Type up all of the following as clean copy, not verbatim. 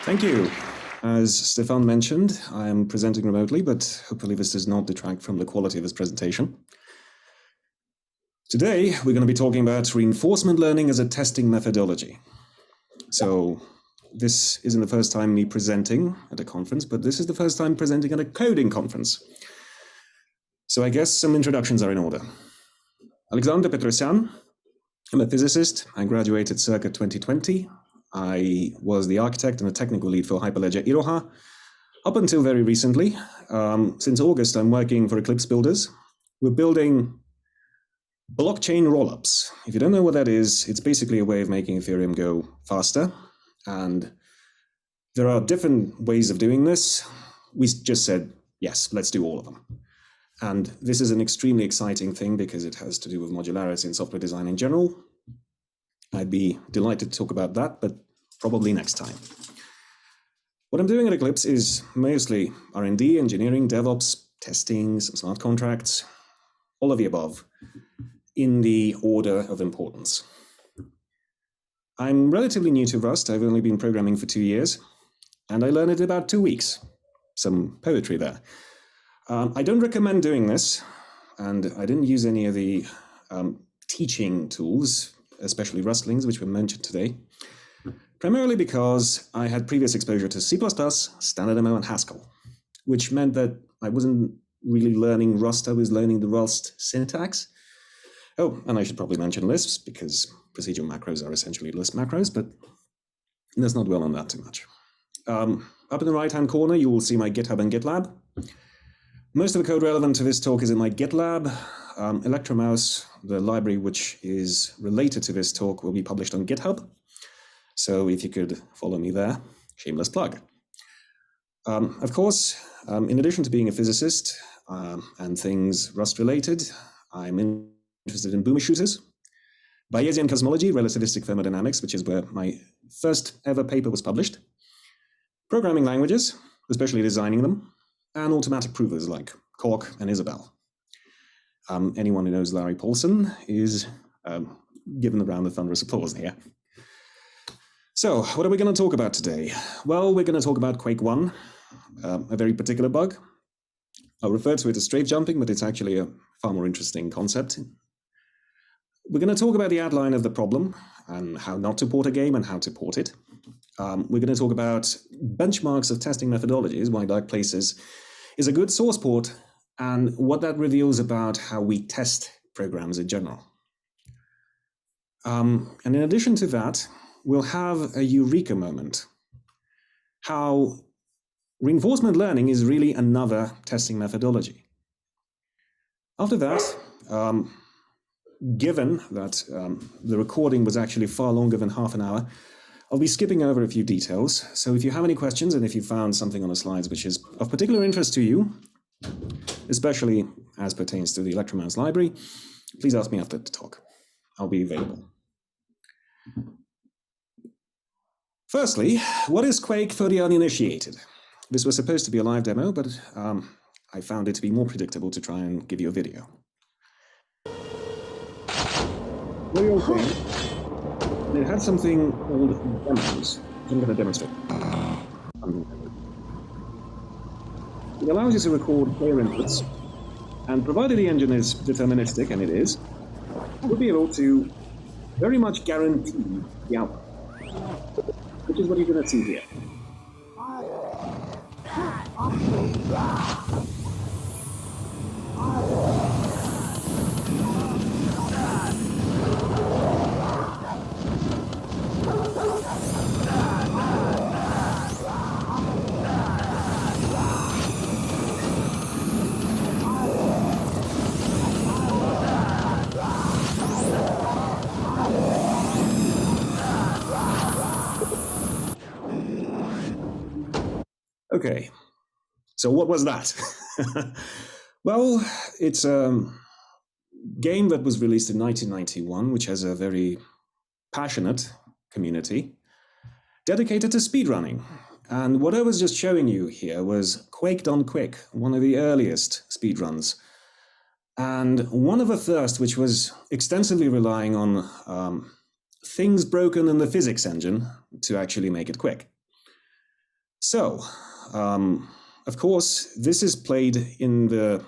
Thank you. As Stefan mentioned, I am presenting remotely, but hopefully this does not detract from the quality of this presentation. Today, we're going to be talking about reinforcement learning as a testing methodology. So this isn't the first time me presenting at a conference, but this is the first time presenting at a coding conference. So I guess some introductions are in order. Aleksandr Petrosyan. I'm a physicist. I graduated circa 2020. I was the architect and the technical lead for Hyperledger Iroha up until very recently. Since August, I'm working for Eclipse Builders. We're building blockchain rollups. If you don't know what that is, it's basically a way of making Ethereum go faster. And there are different ways of doing this. We just said, yes, let's do all of them. And this is an extremely exciting thing because it has to do with modularity in software design in general. I'd be delighted to talk about that, but probably next time. What I'm doing at Eclipse is mostly R&D, engineering, DevOps, testing, some smart contracts, all of the above, in the order of importance. I'm relatively new to Rust. I've only been programming for 2 years, and I learned it in about 2 weeks. Some poetry there. I don't recommend doing this, and I didn't use any of the teaching tools, especially Rustlings, which were mentioned today, primarily because I had previous exposure to C++, StandardMO, and Haskell, which meant that I wasn't really learning Rust, I was learning the Rust syntax. Oh, and I should probably mention Lisps, because procedural macros are essentially Lisp macros, but let's not dwell on that too much. Up in the right-hand corner, you will see my GitHub and GitLab. Most of the code relevant to this talk is in my GitLab. Electromouse, the library which is related to this talk, will be published on GitHub. So if you could follow me there, shameless plug. Of course, in addition to being a physicist and things Rust-related, I'm interested in boomer shooters, Bayesian cosmology, relativistic thermodynamics, which is where my first ever paper was published, programming languages, especially designing them, and automatic provers like Cork and Isabelle. Anyone who knows Larry Paulson is given the round of thunderous applause here. So, what are we going to talk about today? Well, we're going to talk about Quake 1, a very particular bug. I'll refer to it as strafe jumping, but it's actually a far more interesting concept. We're going to talk about the outline of the problem and how not to port a game and how to port it. We're going to talk about benchmarks of testing methodologies, why Dark Places is a good source port, and what that reveals about how we test programs in general. And in addition to that, we'll have a eureka moment. How reinforcement learning is really another testing methodology. After that, given that the recording was actually far longer than half an hour, I'll be skipping over a few details. So if you have any questions and if you found something on the slides which is of particular interest to you, especially as pertains to the Electromouse library, please ask me after the talk. I'll be available. Firstly, what is Quake for the uninitiated? This was supposed to be a live demo, but I found it to be more predictable to try and give you a video. Very old thing. It had something called demos. I'm going to demonstrate. It allows you to record player inputs, and provided the engine is deterministic, and it is, you'll be able to very much guarantee the output, which is what you're going to see here. Okay, so what was that? Well, it's a game that was released in 1991, which has a very passionate community dedicated to speedrunning. And what I was just showing you here was Quake Done Quick, one of the earliest speedruns. And one of the first, which was extensively relying on things broken in the physics engine to actually make it quick. So, of course, this is played in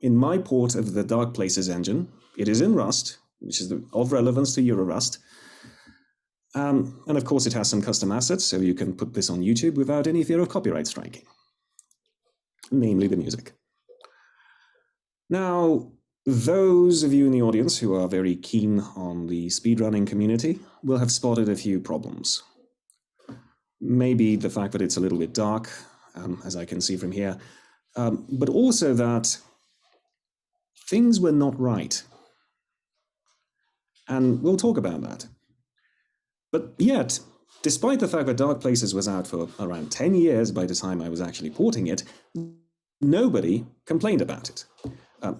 my port of the Dark Places engine. It is in Rust, which is of relevance to EuroRust. And of course, it has some custom assets, so you can put this on YouTube without any fear of copyright striking, namely the music. Now, those of you in the audience who are very keen on the speedrunning community will have spotted a few problems. Maybe the fact that it's a little bit dark, as I can see from here, but also that things were not right. And we'll talk about that. But yet, despite the fact that Dark Places was out for around 10 years by the time I was actually porting it, nobody complained about it.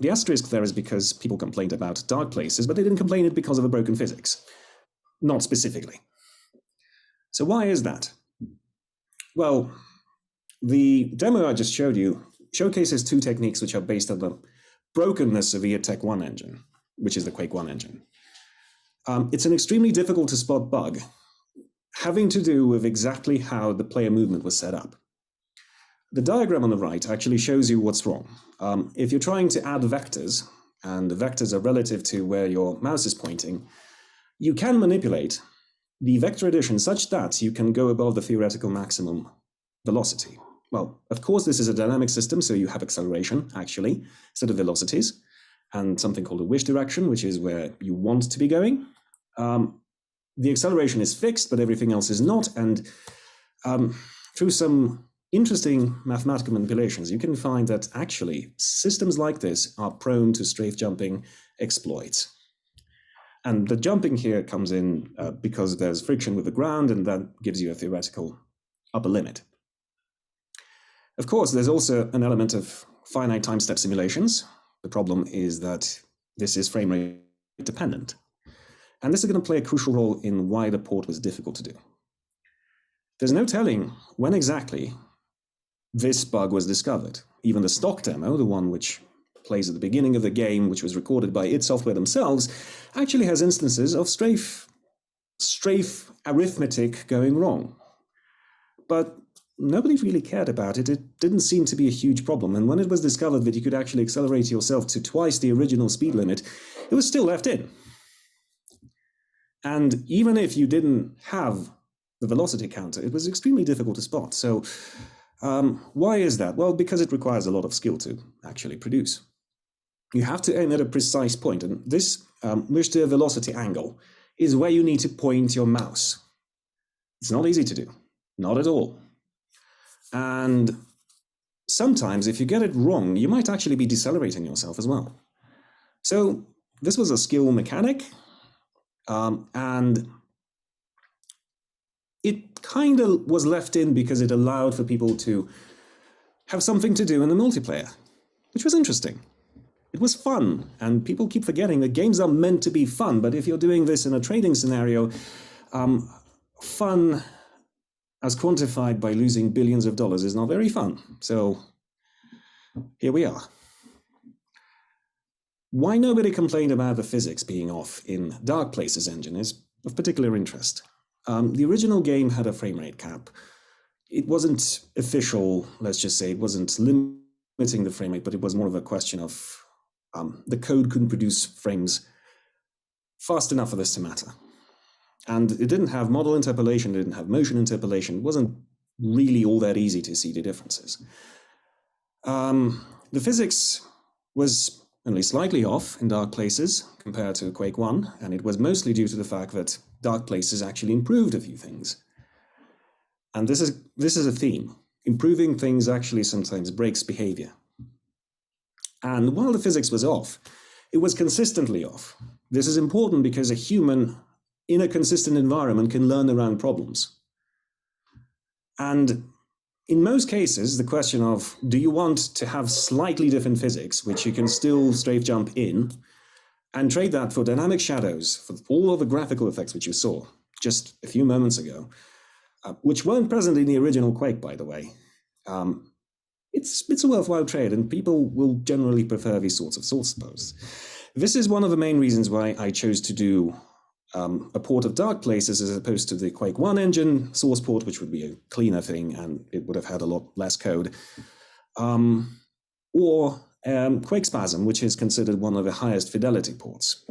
The asterisk there is because people complained about Dark Places, but they didn't complain it because of the broken physics. Not specifically. So why is that? Well, the demo I just showed you showcases two techniques which are based on the brokenness of the Tech 1 engine, which is the Quake 1 engine. It's an extremely difficult to spot bug, having to do with exactly how the player movement was set up. The diagram on the right actually shows you what's wrong. If you're trying to add vectors, and the vectors are relative to where your mouse is pointing, you can manipulate the vector addition such that you can go above the theoretical maximum velocity. Well, of course, this is a dynamic system, so you have acceleration, actually, instead of velocities, and something called a wish direction, which is where you want to be going. The acceleration is fixed, but everything else is not, and through some interesting mathematical manipulations, you can find that actually systems like this are prone to strafe jumping exploits. And the jumping here comes in because there's friction with the ground, and that gives you a theoretical upper limit. Of course, there's also an element of finite time step simulations. The problem is that this is frame rate dependent. And this is going to play a crucial role in why the port was difficult to do. There's no telling when exactly this bug was discovered. Even the stock demo, the one which plays at the beginning of the game, which was recorded by id Software themselves, actually has instances of strafe arithmetic going wrong. But nobody really cared about it. It didn't seem to be a huge problem. And when it was discovered that you could actually accelerate yourself to twice the original speed limit, it was still left in. And even if you didn't have the velocity counter, it was extremely difficult to spot. So why is that? Well, because it requires a lot of skill to actually produce. You have to aim at a precise point, and this wish to velocity angle is where you need to point your mouse. It's not easy to do, not at all. And sometimes if you get it wrong, you might actually be decelerating yourself as well. So this was a skill mechanic, and it kind of was left in because it allowed for people to have something to do in the multiplayer, which was interesting. It was fun, and people keep forgetting that games are meant to be fun, but if you're doing this in a trading scenario, fun as quantified by losing billions of dollars is not very fun. So here we are. Why nobody complained about the physics being off in Dark Places engine is of particular interest. The original game had a frame rate cap. It wasn't official, let's just say, it wasn't limiting the frame rate, but it was more of a question of the code couldn't produce frames fast enough for this to matter. And it didn't have model interpolation, it didn't have motion interpolation. It wasn't really all that easy to see the differences. The physics was only slightly off in Dark Places compared to Quake 1, and it was mostly due to the fact that Dark Places actually improved a few things. And this is a theme. Improving things actually sometimes breaks behavior. And while the physics was off, it was consistently off. This is important because a human in a consistent environment can learn around problems. And in most cases, the question of, do you want to have slightly different physics, which you can still strafe jump in, and trade that for dynamic shadows, for all of the graphical effects which you saw just a few moments ago, which weren't present in the original Quake, by the way. It's a worthwhile trade, and people will generally prefer these sorts of source posts. This is one of the main reasons why I chose to do a port of Dark Places as opposed to the Quake 1 engine source port, which would be a cleaner thing and it would have had a lot less code. Or Quake Spasm, which is considered one of the highest fidelity ports.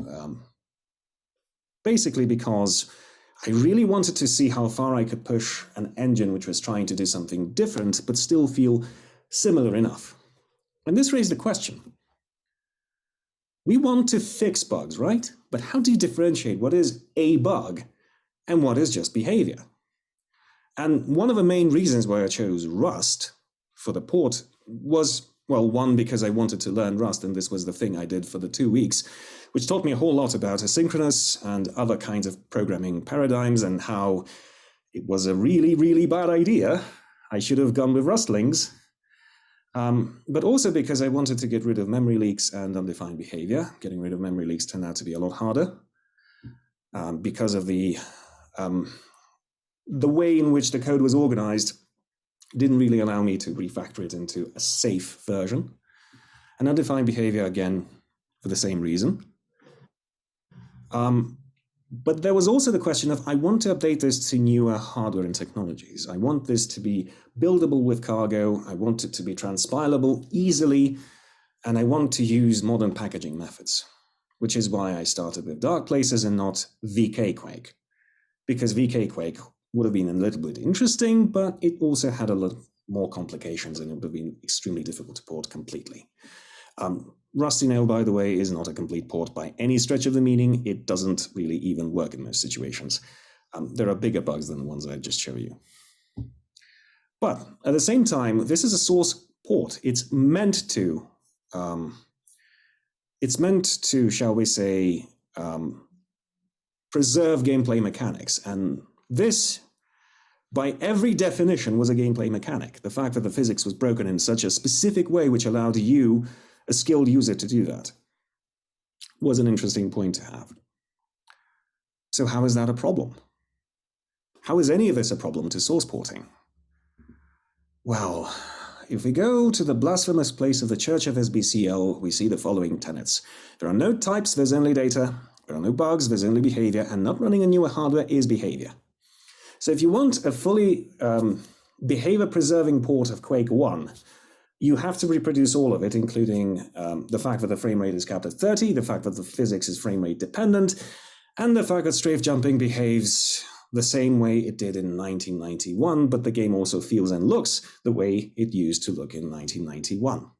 Basically because I really wanted to see how far I could push an engine which was trying to do something different, but still feel similar enough. And this raised a question. We want to fix bugs, right? But how do you differentiate what is a bug and what is just behavior? And one of the main reasons why I chose Rust for the port was, well, one, because I wanted to learn Rust, and this was the thing I did for the 2 weeks, which taught me a whole lot about asynchronous and other kinds of programming paradigms and how it was a really, really bad idea. I should have gone with Rustlings. But also because I wanted to get rid of memory leaks and undefined behavior. Getting rid of memory leaks turned out to be a lot harder because of the way in which the code was organized didn't really allow me to refactor it into a safe version. And undefined behavior, again, for the same reason. But there was also the question of, I want to update this to newer hardware and technologies. I want this to be buildable with cargo. I want it to be transpilable easily. And I want to use modern packaging methods, which is why I started with Dark Places and not VK Quake. Because VK Quake would have been a little bit interesting, but it also had a lot more complications and it would have been extremely difficult to port completely. Rusty Nail, by the way, is not a complete port by any stretch of the meaning. It doesn't really even work in most situations. There are bigger bugs than the ones I just showed you. But at the same time, this is a source port. It's meant to, shall we say, preserve gameplay mechanics. And this, by every definition, was a gameplay mechanic. The fact that the physics was broken in such a specific way which allowed you, a skilled user, to do that was an interesting point to have. So how is that a problem? How is any of this a problem to source porting? Well, if we go to the blasphemous place of the Church of SBCL, we see the following tenets. There are no types, there's only data. There are no bugs, there's only behavior, and not running a newer hardware is behavior. So if you want a fully behavior-preserving port of Quake 1, you have to reproduce all of it, including the fact that the frame rate is capped at 30, the fact that the physics is frame rate dependent, and the fact that strafe jumping behaves the same way it did in 1991, but the game also feels and looks the way it used to look in 1991.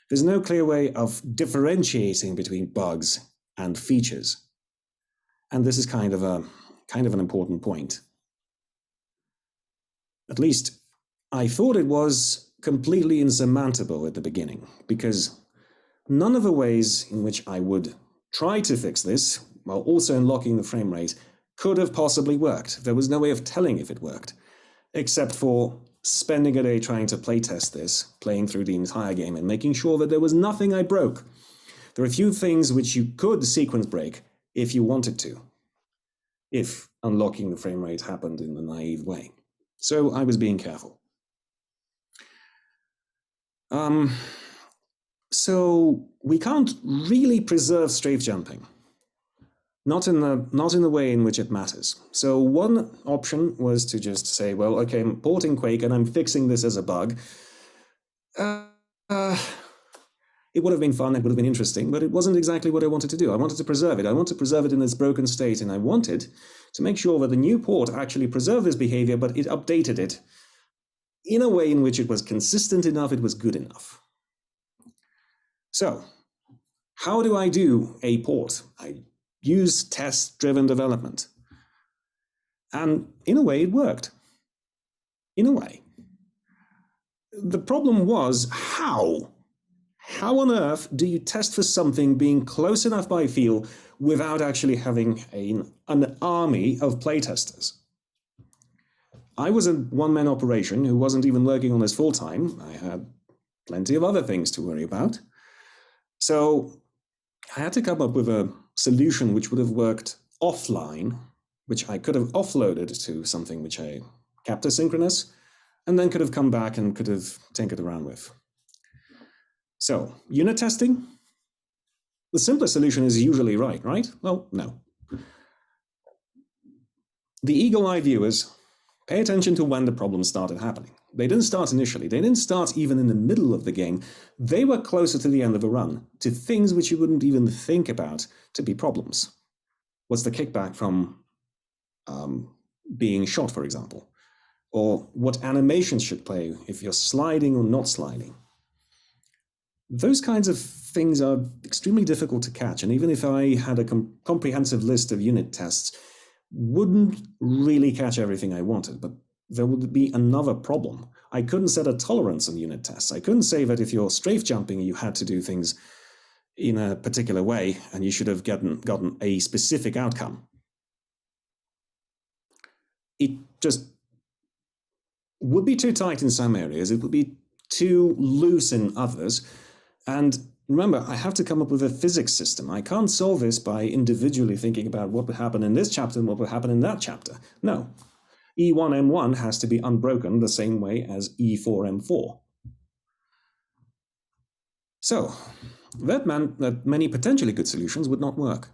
There's no clear way of differentiating between bugs and features. And this is kind of an important point. At least I thought it was completely insurmountable at the beginning, because none of the ways in which I would try to fix this, while also unlocking the frame rate, could have possibly worked. There was no way of telling if it worked, except for spending a day trying to playtest this, playing through the entire game and making sure that there was nothing I broke. There are a few things which you could sequence break if you wanted to, if unlocking the frame rate happened in the naive way. So I was being careful. So we can't really preserve strafe jumping. Not in the way in which it matters. So one option was to just say, well, okay, I'm porting Quake and I'm fixing this as a bug. It would have been fun, it would have been interesting, but it wasn't exactly what I wanted to do. I wanted to preserve it. I wanted to preserve it in its broken state, and I wanted to make sure that the new port actually preserved this behavior, but it updated it in a way in which it was consistent enough, it was good enough. So, how do I do a port? I use test-driven development. And in a way, it worked. In a way. The problem was how? How on earth do you test for something being close enough by feel without actually having an army of playtesters? I was a one-man operation who wasn't even working on this full-time. I had plenty of other things to worry about. So I had to come up with a solution which would have worked offline, which I could have offloaded to something which I kept asynchronous, and then could have come back and could have tinkered around with. So, unit testing? The simplest solution is usually right? Well, no. the eagle-eye viewers pay attention to when the problems started happening. They didn't start initially. They didn't start even in the middle of the game. They were closer to the end of a run, to things which you wouldn't even think about to be problems. What's the kickback from being shot, for example? Or what animations should play if you're sliding or not sliding? Those kinds of things are extremely difficult to catch, and even if I had a comprehensive list of unit tests, wouldn't really catch everything I wanted. But there would be another problem. I couldn't set a tolerance on unit tests. I couldn't say that if you're strafe jumping, you had to do things in a particular way, and you should have gotten a specific outcome. It just would be too tight in some areas. It would be too loose in others. And remember, I have to come up with a physics system. I can't solve this by individually thinking about what would happen in this chapter and what would happen in that chapter. No. E1M1 has to be unbroken the same way as E4M4. So, that meant that many potentially good solutions would not work.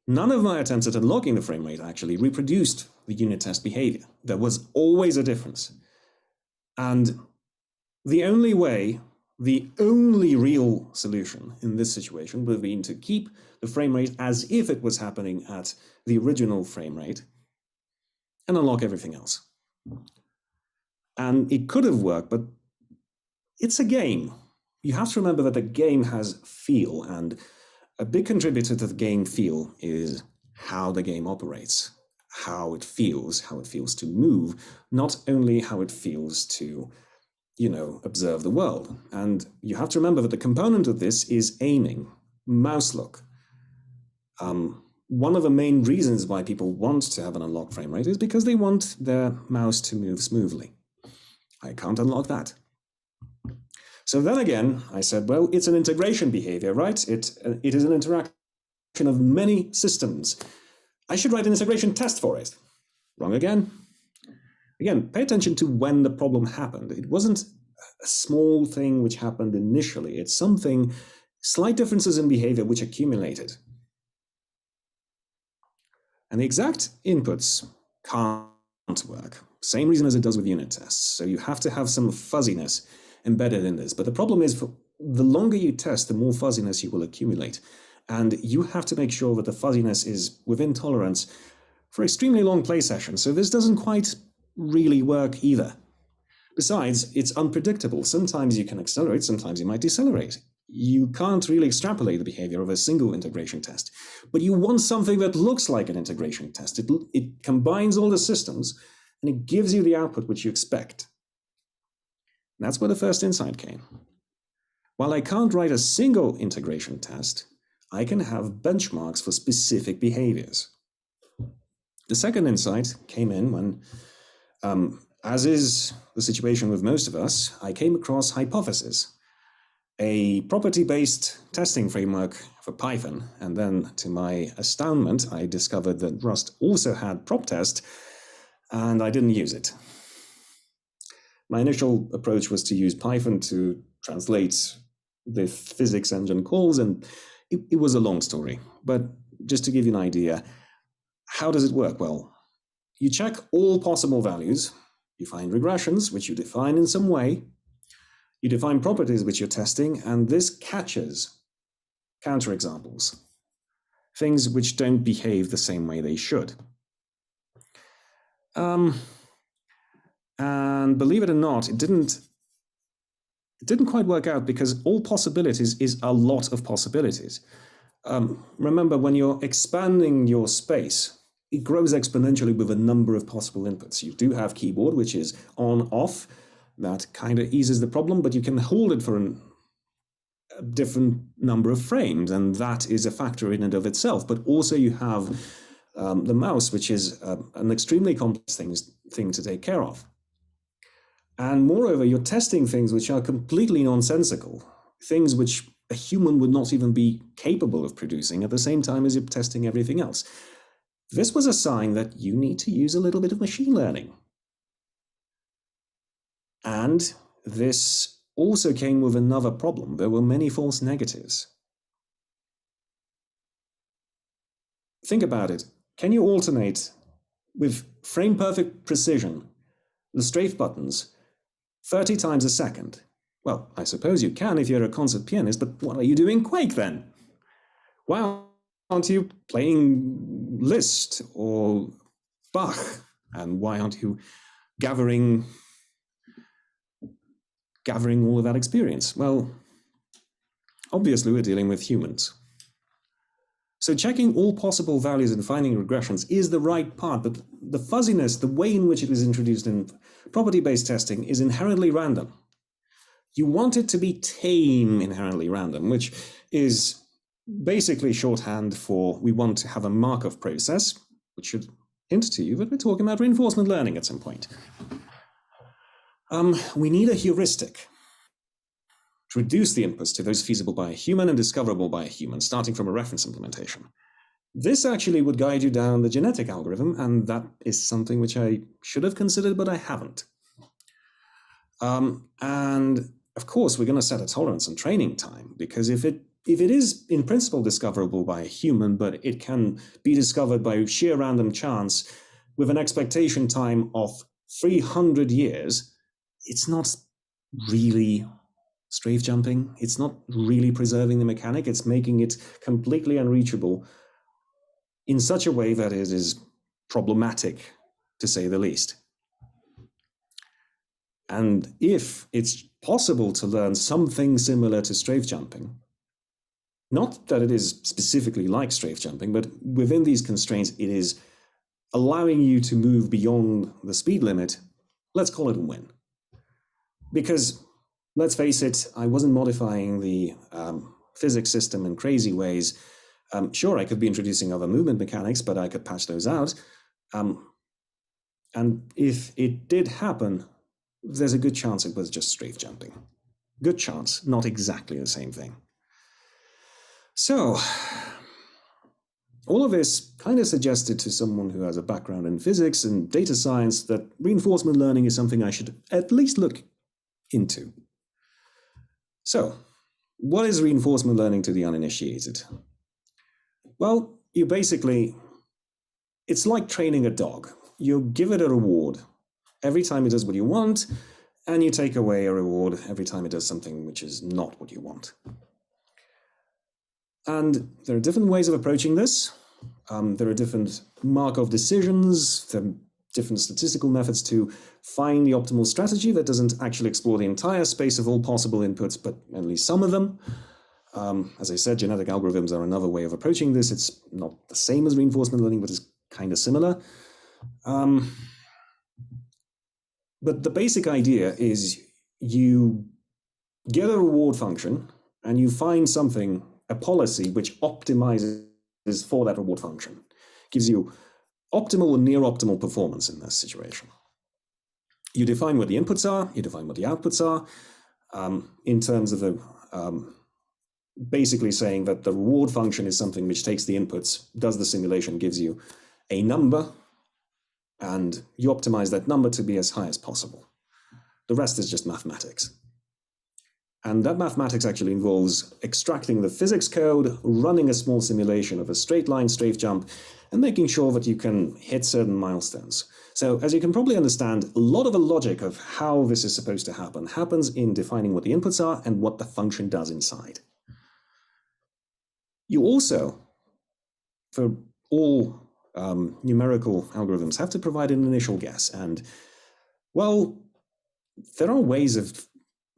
None of my attempts at unlocking the frame rate actually reproduced the unit test behavior. There was always a difference. And the only real solution in this situation would have been to keep the frame rate as if it was happening at the original frame rate and unlock everything else. And it could have worked, but it's a game. You have to remember that the game has feel, and a big contributor to the game feel is how the game operates, how it feels to move, not only how it feels to, observe the world. And you have to remember that the component of this is aiming, mouse look. One of the main reasons why people want to have an unlocked frame rate is because they want their mouse to move smoothly. I can't unlock that. So then again, I said, well, it's an integration behavior, right? It is an interaction of many systems. I should write an integration test for it. Wrong again. Again, pay attention to when the problem happened. It wasn't a small thing which happened initially. It's something, slight differences in behavior which accumulated. And the exact inputs can't work. Same reason as it does with unit tests. So you have to have some fuzziness embedded in this. But the problem is, the longer you test, the more fuzziness you will accumulate. And you have to make sure that the fuzziness is within tolerance for extremely long play sessions. So this doesn't quite really work either. Besides, it's unpredictable. Sometimes you can accelerate, sometimes you might decelerate. You can't really extrapolate the behavior of a single integration test. But you want something that looks like an integration test. It combines all the systems, and it gives you the output which you expect. And that's where the first insight came. While I can't write a single integration test, I can have benchmarks for specific behaviors. The second insight came in when, as is the situation with most of us, I came across Hypothesis, a property-based testing framework for Python. And then, to my astoundment, I discovered that Rust also had prop test, and I didn't use it. My initial approach was to use Python to translate the physics engine calls, and it was a long story. But just to give you an idea, how does it work? Well, you check all possible values, you find regressions, which you define in some way, you define properties which you're testing, and this catches counterexamples, things which don't behave the same way they should. And believe it or not, it didn't quite work out, because all possibilities is a lot of possibilities. Remember, when you're expanding your space, it grows exponentially with a number of possible inputs. You do have keyboard, which is on, off. That kind of eases the problem, but you can hold it for a different number of frames, and that is a factor in and of itself. But also you have the mouse, which is an extremely complex thing to take care of. And moreover, you're testing things which are completely nonsensical, things which a human would not even be capable of producing, at the same time as you're testing everything else. This was a sign that you need to use a little bit of machine learning. And this also came with another problem. There were many false negatives. Think about it. Can you alternate with frame-perfect precision the strafe buttons 30 times a second. Well, I suppose you can if you're a concert pianist, but what are you doing Quake then? Why aren't you playing Liszt or Bach? And why aren't you gathering all of that experience? Well, obviously we're dealing with humans. So checking all possible values and finding regressions is the right part, but the fuzziness, the way in which it is introduced in property-based testing is inherently random. You want it to be tame inherently random, which is basically shorthand for we want to have a Markov process, which should hint to you that we're talking about reinforcement learning at some point. We need a heuristic to reduce the inputs to those feasible by a human and discoverable by a human, starting from a reference implementation. This actually would guide you down the genetic algorithm, and that is something which I should have considered, but I haven't. And of course, we're going to set a tolerance on training time, because if it is in principle discoverable by a human, but it can be discovered by sheer random chance with an expectation time of 300 years, it's not really strafe jumping. It's not really preserving the mechanic. It's making it completely unreachable in such a way that it is problematic, to say the least. And if it's possible to learn something similar to strafe jumping, not that it is specifically like strafe jumping, but within these constraints, it is allowing you to move beyond the speed limit, let's call it a win. Because, let's face it, I wasn't modifying the physics system in crazy ways. Sure, I could be introducing other movement mechanics, but I could patch those out. And if it did happen, there's a good chance it was just strafe jumping. Good chance, not exactly the same thing. So, all of this kind of suggested to someone who has a background in physics and data science that reinforcement learning is something I should at least look into. So, what is reinforcement learning to the uninitiated? Well, it's like training a dog. You give it a reward every time it does what you want, and you take away a reward every time it does something which is not what you want. And there are different ways of approaching this. There are different Markov decisions, there are different statistical methods to find the optimal strategy that doesn't actually explore the entire space of all possible inputs, but at least some of them. As I said, genetic algorithms are another way of approaching this. It's not the same as reinforcement learning, but it's kind of similar. But the basic idea is you get a reward function and you find something, a policy, which optimizes for that reward function. Gives you optimal or near optimal performance in this situation. You define what the inputs are, you define what the outputs are, in terms of the basically saying that the reward function is something which takes the inputs, does the simulation, gives you a number, and you optimize that number to be as high as possible. The rest is just mathematics. And that mathematics actually involves extracting the physics code, running a small simulation of a straight line strafe jump, and making sure that you can hit certain milestones. So as you can probably understand, a lot of the logic of how this is supposed to happen happens in defining what the inputs are and what the function does inside. You also, for all numerical algorithms, have to provide an initial guess. And, well, there are ways of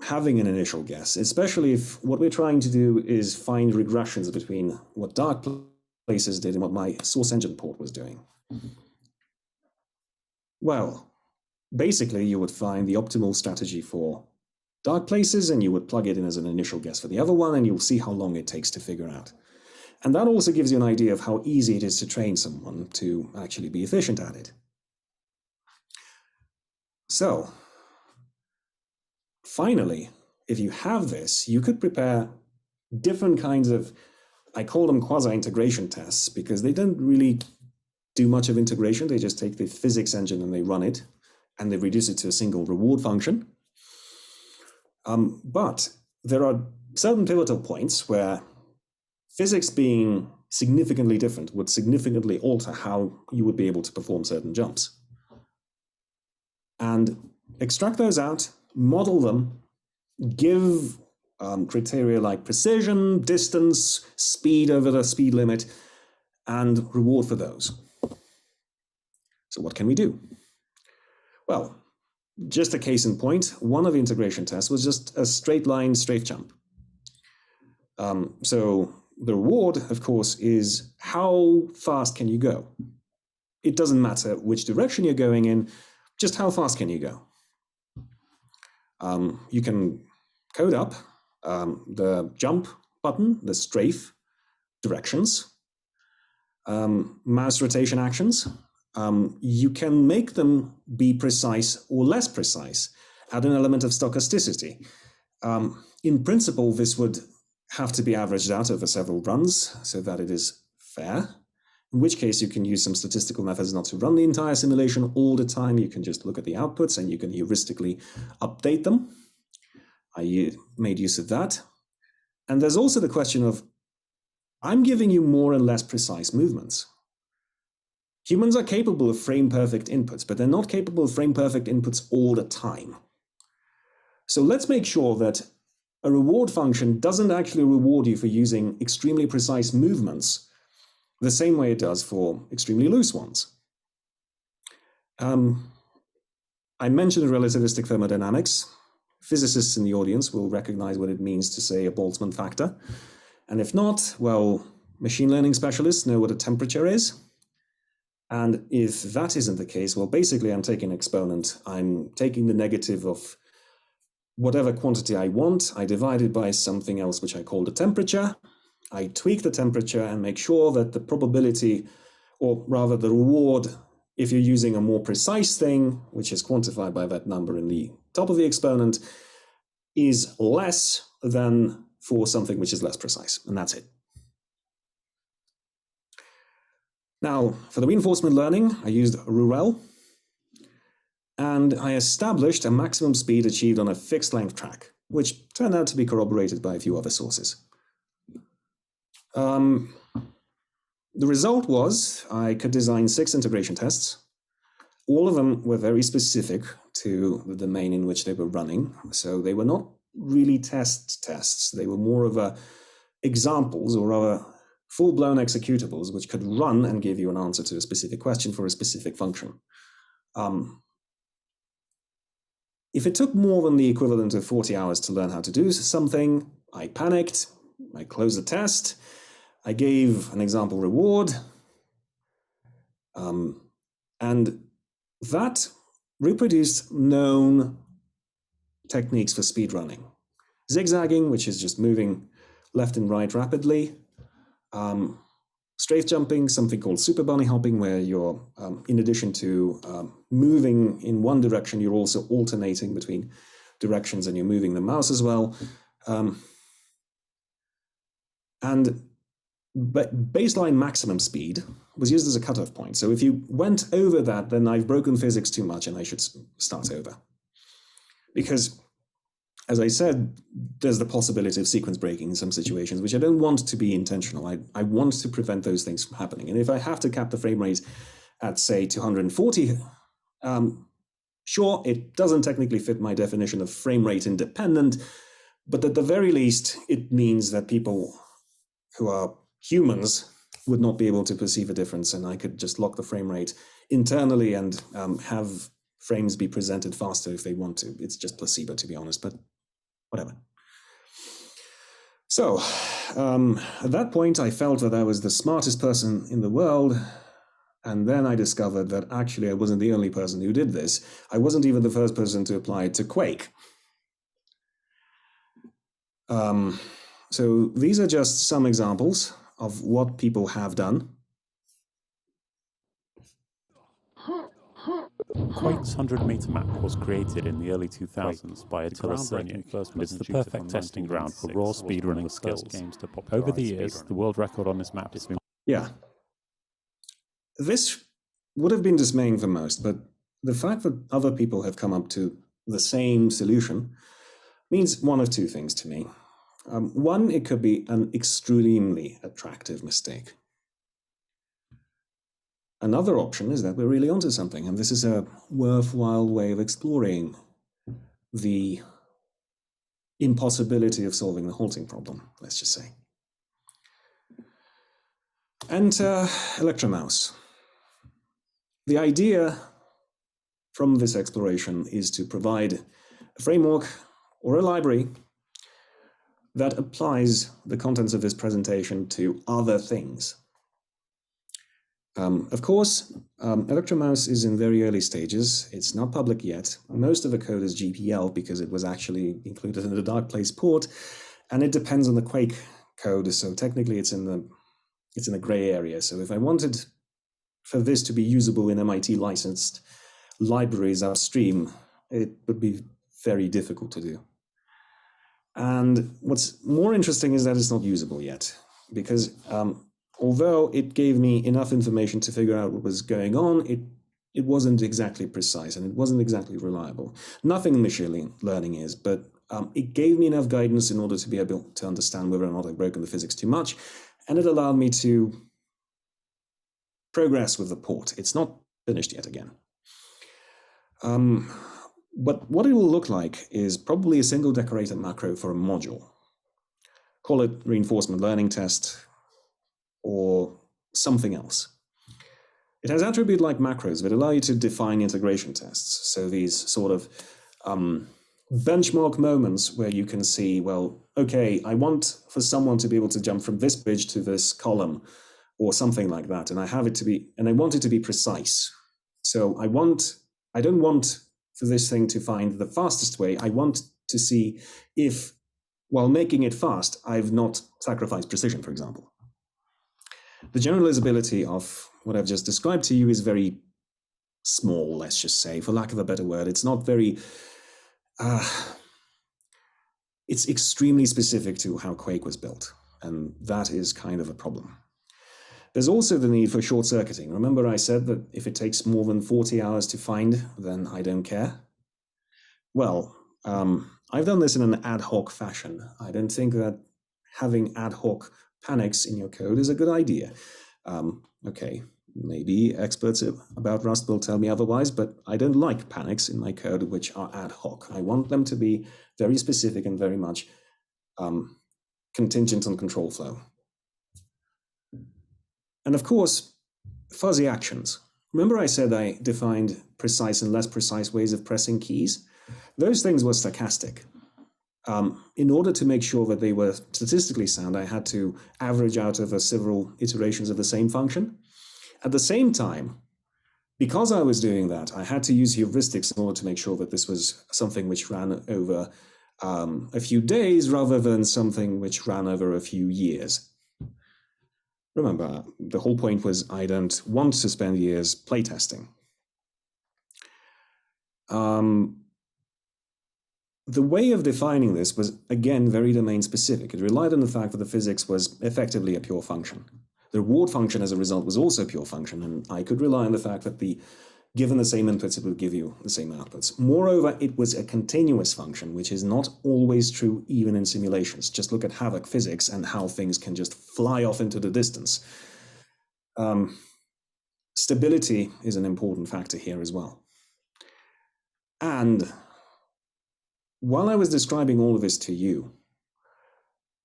having an initial guess, especially if what we're trying to do is find regressions between what dark places did and what my source engine port was doing. Well, basically you would find the optimal strategy for dark places and you would plug it in as an initial guess for the other one, and you'll see how long it takes to figure out. And that also gives you an idea of how easy it is to train someone to actually be efficient at it. So, finally, if you have this, you could prepare different kinds of, I call them quasi-integration tests, because they don't really do much of integration. They just take the physics engine and they run it, and they reduce it to a single reward function. But there are certain pivotal points where physics being significantly different, would significantly alter how you would be able to perform certain jumps. And extract those out, model them, give criteria like precision, distance, speed over the speed limit, and reward for those. So what can we do? Well, just a case in point, one of the integration tests was just a straight line, straight jump. So the reward, of course, is how fast can you go? It doesn't matter which direction you're going in, just how fast can you go? You can code up the jump button, the strafe, directions, mouse rotation actions. You can make them be precise or less precise, add an element of stochasticity. In principle, this would have to be averaged out over several runs so that it is fair, in which case you can use some statistical methods not to run the entire simulation all the time. You can just look at the outputs and you can heuristically update them. I made use of that. And there's also the question of, I'm giving you more and less precise movements. Humans are capable of frame-perfect inputs, but they're not capable of frame-perfect inputs all the time. So let's make sure that a reward function doesn't actually reward you for using extremely precise movements the same way it does for extremely loose ones. I mentioned relativistic thermodynamics. Physicists in the audience will recognize what it means to say a Boltzmann factor. And if not, well, machine learning specialists know what a temperature is. And if that isn't the case, well, basically I'm taking an exponent. I'm taking the negative of whatever quantity I want. I divide it by something else, which I call the temperature. I tweak the temperature and make sure that the probability, or rather the reward, if you're using a more precise thing, which is quantified by that number in the top of the exponent, is less than for something which is less precise. And that's it. Now, for the reinforcement learning, I used RUREL, and I established a maximum speed achieved on a fixed length track, which turned out to be corroborated by a few other sources. The result was I could design 6 integration tests. All of them were very specific to the domain in which they were running, so they were not really tests. They were more of examples, or rather full-blown executables, which could run and give you an answer to a specific question for a specific function. If it took more than the equivalent of 40 hours to learn how to do something, I panicked, I closed the test, I gave an example reward, and that reproduced known techniques for speedrunning. Zigzagging, which is just moving left and right rapidly. Strafe jumping, something called super bunny hopping, where you're, in addition to moving in one direction, you're also alternating between directions and you're moving the mouse as well. And baseline maximum speed was used as a cutoff point. So if you went over that, then I've broken physics too much and I should start over. Because, as I said, there's the possibility of sequence breaking in some situations, which I don't want to be intentional. I want to prevent those things from happening. And if I have to cap the frame rate at, say, 240, sure, it doesn't technically fit my definition of frame rate independent, but at the very least, it means that people who are humans would not be able to perceive a difference, and I could just lock the frame rate internally and have frames be presented faster if they want to. It's just placebo, to be honest, but whatever. So, at that point, I felt that I was the smartest person in the world, and then I discovered that actually I wasn't the only person who did this. I wasn't even the first person to apply it to Quake. So these are just some examples of what people have done. Quake's 100-meter map was created in the early 2000s by Attila Cerny. It's the perfect testing ground for raw speedrunning skills. Over the years, the world record on this map has been... Yeah. This would have been dismaying for most, but the fact that other people have come up to the same solution means one of two things to me. One, it could be an extremely attractive mistake. another option is that we're really onto something, and this is a worthwhile way of exploring the impossibility of solving the halting problem, let's just say. Enter ElectroMouse. The idea from this exploration is to provide a framework or a library that applies the contents of this presentation to other things. Of course, ElectroMouse is in very early stages. It's not public yet. Most of the code is GPL because it was actually included in the Dark Place port, and it depends on the Quake code. So technically, it's in a gray area. So if I wanted for this to be usable in MIT licensed libraries upstream, it would be very difficult to do. And what's more interesting is that it's not usable yet, because although it gave me enough information to figure out what was going on, it wasn't exactly precise and it wasn't exactly reliable. Nothing in machine learning is, but it gave me enough guidance in order to be able to understand whether or not I'd broken the physics too much, and it allowed me to progress with the port. It's not finished yet again. But what it will look like is probably a single decorator macro for a module. Call it reinforcement learning test or something else. It has attribute-like macros that allow you to define integration tests. So these sort of benchmark moments where you can see, well, okay, I want for someone to be able to jump from this bridge to this column or something like that, and I want it to be precise. So I don't want for this thing to find the fastest way. I want to see if, while making it fast, I've not sacrificed precision, for example. The generalizability of what I've just described to you is very small, let's just say, for lack of a better word. It's not very, it's extremely specific to how Quake was built, and that is kind of a problem. There's also the need for short-circuiting. Remember I said that if it takes more than 40 hours to find, then I don't care? Well, I've done this in an ad hoc fashion. I don't think that having ad hoc panics in your code is a good idea. Okay, maybe experts about Rust will tell me otherwise, but I don't like panics in my code which are ad hoc. I want them to be very specific and very much contingent on control flow. And of course, fuzzy actions. Remember I said I defined precise and less precise ways of pressing keys? Those things were stochastic. In order to make sure that they were statistically sound, I had to average out over several iterations of the same function. At the same time, because I was doing that, I had to use heuristics in order to make sure that this was something which ran over a few days rather than something which ran over a few years. Remember, the whole point was I don't want to spend years playtesting. The way of defining this was, again, very domain-specific. It relied on the fact that the physics was effectively a pure function. The reward function, as a result, was also a pure function, and I could rely on the fact that given the same inputs, it would give you the same outputs. Moreover, it was a continuous function, which is not always true even in simulations. Just look at havoc physics and how things can just fly off into the distance. Stability is an important factor here as well. And while I was describing all of this to you,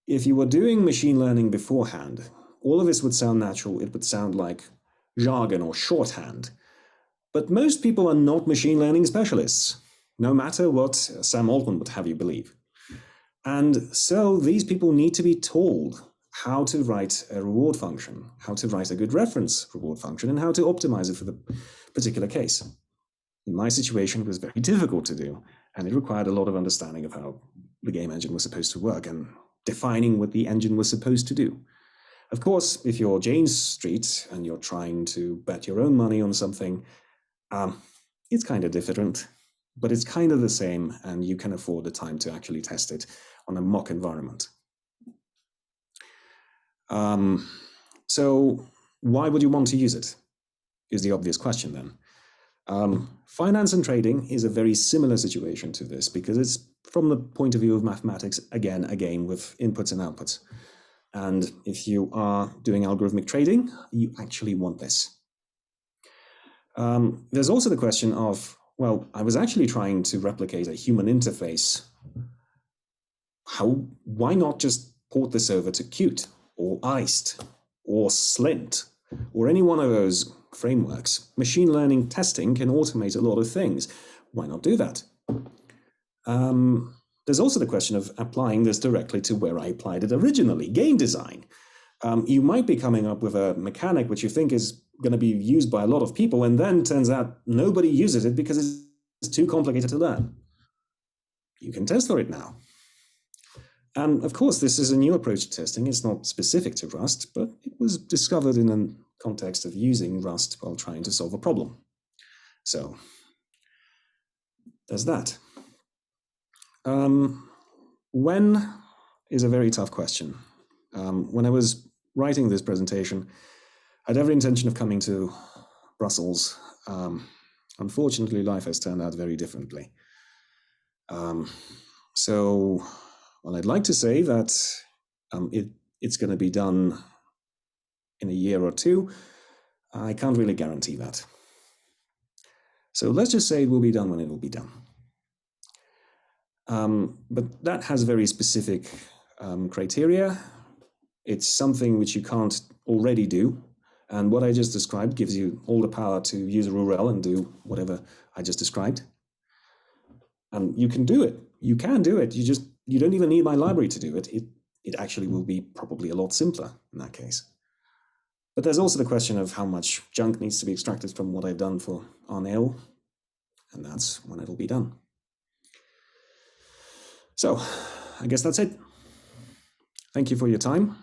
if you were doing machine learning beforehand, all of this would sound natural. It would sound like jargon or shorthand. But most people are not machine learning specialists, no matter what Sam Altman would have you believe. And so these people need to be told how to write a reward function, how to write a good reference reward function, and how to optimize it for the particular case. In my situation, it was very difficult to do, and it required a lot of understanding of how the game engine was supposed to work and defining what the engine was supposed to do. Of course, if you're Jane Street and you're trying to bet your own money on something, it's kind of different, but it's kind of the same, and you can afford the time to actually test it on a mock environment. So why would you want to use it? Is the obvious question then. Finance and trading is a very similar situation to this because it's from the point of view of mathematics, again, a game with inputs and outputs. And if you are doing algorithmic trading, you actually want this. There's also the question of, well, I was actually trying to replicate a human interface. Why not just port this over to Qt or Iced or Slint or any one of those frameworks? Machine learning testing can automate a lot of things. Why not do that? There's also the question of applying this directly to where I applied it originally, game design. You might be coming up with a mechanic which you think is going to be used by a lot of people, and then turns out nobody uses it because it's too complicated to learn. You can test for it now. And of course, this is a new approach to testing. It's not specific to Rust, but it was discovered in the context of using Rust while trying to solve a problem. So there's that. When is a very tough question. When I was writing this presentation, I had every intention of coming to Brussels. Unfortunately, life has turned out very differently. So, well, I'd like to say that it's going to be done in a year or two. I can't really guarantee that. So let's just say it will be done when it will be done. But that has very specific criteria. It's something which you can't already do. And what I just described gives you all the power to use a URL and do whatever I just described. And you can do it. You can do it. You don't even need my library to do it. It actually will be probably a lot simpler in that case. But there's also the question of how much junk needs to be extracted from what I've done for RNL, and that's when it'll be done. So, I guess that's it. Thank you for your time.